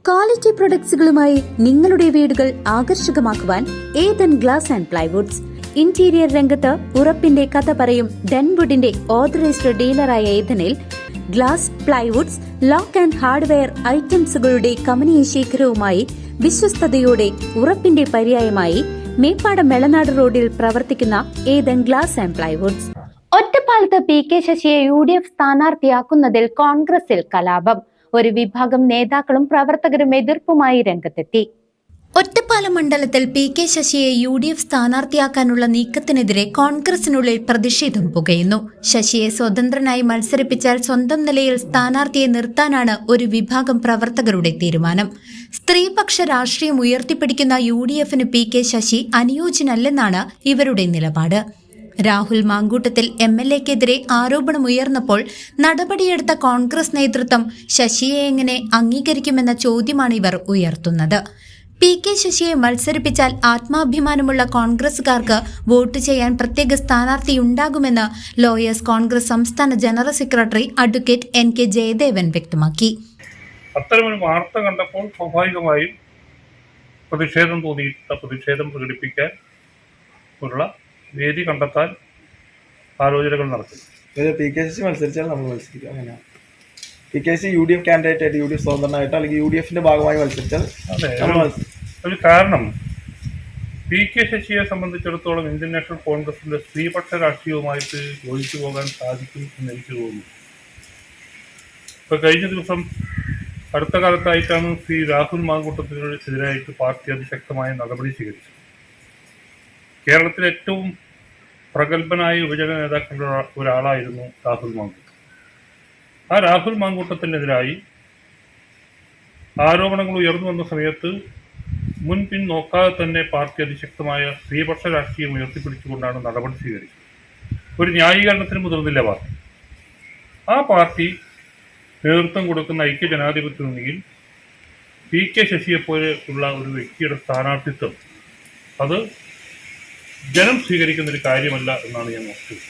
Quality പ്രൊഡക്ട്സുകളുമായി നിങ്ങളുടെ വീടുകൾ ആകർഷകമാക്കുവാൻ Ethan glass and plywoods. Interior രംഗത്ത് ഉറപ്പിന്റെ കഥ പറയും ഡെൻവുഡിന്റെ ഓതറൈസ്ഡ് ഡീലറായ ഏതനിൽ glass, plywoods, lock and hardware ഐറ്റംസുകളുടെ കമനീയ ശേഖരവുമായി വിശ്വസ്തയോടെ ഉറപ്പിന്റെ പര്യായമായി മേപ്പാടം മെളനാട് റോഡിൽ പ്രവർത്തിക്കുന്ന ഏതൻ ഗ്ലാസ് ആൻഡ് പ്ലൈവുഡ്സ്. ഒറ്റപ്പാലത്ത് പി.കെ. ശശിയെ UDF സ്ഥാനാർത്ഥിയാക്കുന്നതിൽ കോൺഗ്രസിൽ കലാപം. ഒരു വിഭാഗം നേതാക്കളും പ്രവർത്തകരും എതിർപ്പുമായി രംഗത്തെത്തി. ഒറ്റപ്പാലം മണ്ഡലത്തിൽ പി.കെ. ശശിയെ UDF സ്ഥാനാർത്ഥിയാക്കാനുള്ള നീക്കത്തിനെതിരെ കോൺഗ്രസിനുള്ളിൽ പ്രതിഷേധം പുകയുന്നു. ശശിയെ സ്വതന്ത്രനായി മത്സരിപ്പിച്ചാൽ സ്വന്തം നിലയിൽ സ്ഥാനാർത്ഥിയെ നിർത്താനാണ് ഒരു വിഭാഗം പ്രവർത്തകരുടെ തീരുമാനം. സ്ത്രീപക്ഷ രാഷ്ട്രീയം ഉയർത്തിപ്പിടിക്കുന്ന UDFന് പി.കെ. ശശി അനുയോജ്യനല്ലെന്നാണ് ഇവരുടെ നിലപാട്. രാഹുൽ മാങ്കൂട്ടത്തിൽ MLAക്കെതിരെ ആരോപണമുയർന്നപ്പോൾ നടപടിയെടുത്ത കോൺഗ്രസ് നേതൃത്വം ശശിയെ എങ്ങനെ അംഗീകരിക്കുമെന്ന ചോദ്യമാണ് ഇവർ ഉയർത്തുന്നത്. പി.കെ. ശശിയെ മത്സരിപ്പിച്ചാൽ ആത്മാഭിമാനമുള്ള കോൺഗ്രസുകാർക്ക് വോട്ട് ചെയ്യാൻ പ്രത്യേക സ്ഥാനാർത്ഥിയുണ്ടാകുമെന്ന് ലോയേഴ്സ് കോൺഗ്രസ് സംസ്ഥാന general secretary advocate NK Jayadevan വ്യക്തമാക്കി. അത്തരമൊരു വാർത്ത കണ്ടപ്പോൾ സ്വാഭാവികമായും പ്രതിഷേധം പ്രകടിപ്പിക്കാൻ ഉള്ള വേദി കണ്ടെത്താൻ ആലോചനകൾ നടത്തും. പി.കെ. ശശി മത്സരിച്ചാൽ നമ്മൾ മത്സരിക്കും. അങ്ങനെയാണ് പി.കെ. ശശി UDF കാൻഡിഡേറ്റ് ആയിട്ട് UDF സ്വതന്ത്രനായിട്ട് അല്ലെങ്കിൽ UDFന്റെ ഭാഗമായി മത്സരിച്ചാൽ ഒരു കാരണം പി.കെ. ശശിയെ സംബന്ധിച്ചിടത്തോളം ഇന്ത്യൻ നാഷണൽ കോൺഗ്രസിന്റെ സ്ത്രീപക്ഷ രാഷ്ട്രീയവുമായിട്ട് യോജിച്ചു പോകാൻ സാധിക്കും എന്ന് എനിക്ക് തോന്നുന്നു. ഇപ്പൊ കഴിഞ്ഞ ദിവസം അടുത്ത കാലത്തായിട്ടാണ് ശ്രീ രാഹുൽ മാങ്കൂട്ടത്തിനെതിരായിട്ട് പാർട്ടി അതിശക്തമായ നടപടി സ്വീകരിച്ചത്. കേരളത്തിലെ ഏറ്റവും പ്രഗത്ഭനായ യുവജന നേതാക്കളുടെ ഒരാളായിരുന്നു രാഹുൽ മാങ്കൂട്ടം. ആ രാഹുൽ മാങ്കൂട്ടത്തിനെതിരായി ആരോപണങ്ങൾ ഉയർന്നു വന്ന സമയത്ത് മുൻപിൻ നോക്കാതെ തന്നെ പാർട്ടി അതിശക്തമായ സ്ത്രീപക്ഷ രാഷ്ട്രീയം ഉയർത്തിപ്പിടിച്ചുകൊണ്ടാണ് നടപടി സ്വീകരിച്ചത്. ഒരു ന്യായീകരണത്തിന് മുതിർന്നില്ല പാർട്ടി. ആ പാർട്ടി നേതൃത്വം കൊടുക്കുന്ന ഐക്യ ജനാധിപത്യ മുന്നണിയിൽ പി.കെ. ശശിയെപ്പോലെ ഉള്ള ഒരു വ്യക്തിയുടെ സ്ഥാനാർത്ഥിത്വം അത് ജനം സ്വീകരിക്കുന്നൊരു കാര്യമല്ല എന്നാണ് ഞാൻ നോക്കുന്നത്.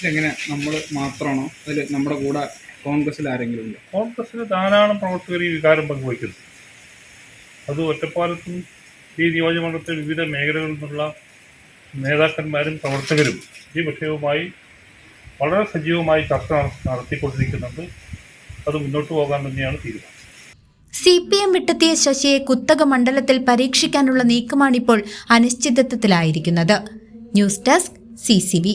എങ്ങനെ നമ്മൾ മാത്രമാണോ അതിൽ നമ്മുടെ കൂടെ കോൺഗ്രസിൽ ആരെങ്കിലും ഉണ്ടോ? കോൺഗ്രസിന് ധാരാളം പ്രവർത്തകർ ഈ വികാരം പങ്കുവയ്ക്കുന്നു. അത് ഒറ്റപ്പാലത്തും ഈ നിയോജകമണ്ഡലത്തിലെ വിവിധ മേഖലകളിൽ നിന്നുള്ള നേതാക്കന്മാരും പ്രവർത്തകരും ഈ വിഷയവുമായി വളരെ സജീവമായി ചർച്ച നടത്തിക്കൊണ്ടിരിക്കുന്നുണ്ട്. അത് മുന്നോട്ട് പോകാൻ തന്നെയാണ് തീരുമാനം. CPM വിട്ടെത്തിയ ശശിയെ കുത്തക മണ്ഡലത്തിൽ പരീക്ഷിക്കാനുള്ള നീക്കമാണിപ്പോൾ അനിശ്ചിതത്വത്തിലായിരിക്കുന്നത്. News desk CCV.